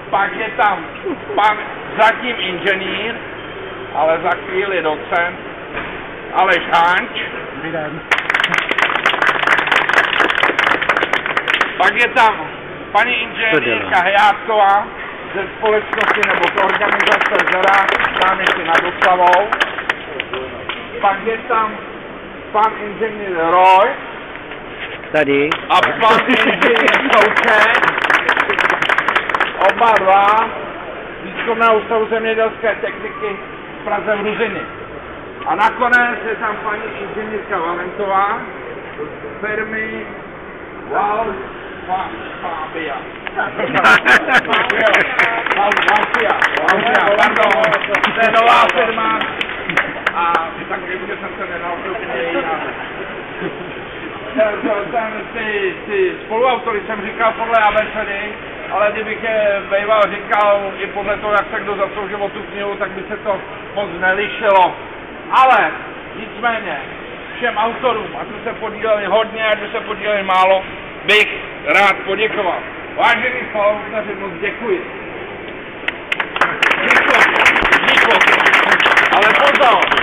Pak je tam pan zatím inženýr, ale za chvíli docent Aleš Hanč. Pak je tam paní inženýrka Hejátková ze společnosti nebo z organizace Zera, náměstí nad Oslavou. Pak je tam pan inženýr Roy. Tady. A pan inženýr Souček. Oba dva výzkumného ústavu zemědělské techniky v Praze v Ruzyni. A nakonec je tam paní inženýrka Valentová z firmy Fabia. Pardon, to je nová firma a tak že jsem se nenaučil úplně její název. Ty spoluautory jsem říkal podle abecedy, ale kdybych je býval říkal i podle toho, jak se kdo zasloužil o tu knihu, tak by se to moc nelišilo. Ale nicméně všem autorům, a tu se podíleli hodně, a tu se podíleli málo, bych rád poděkoval. Vážení spoluautoři, moc děkuji. Děkuji. Ale pozor!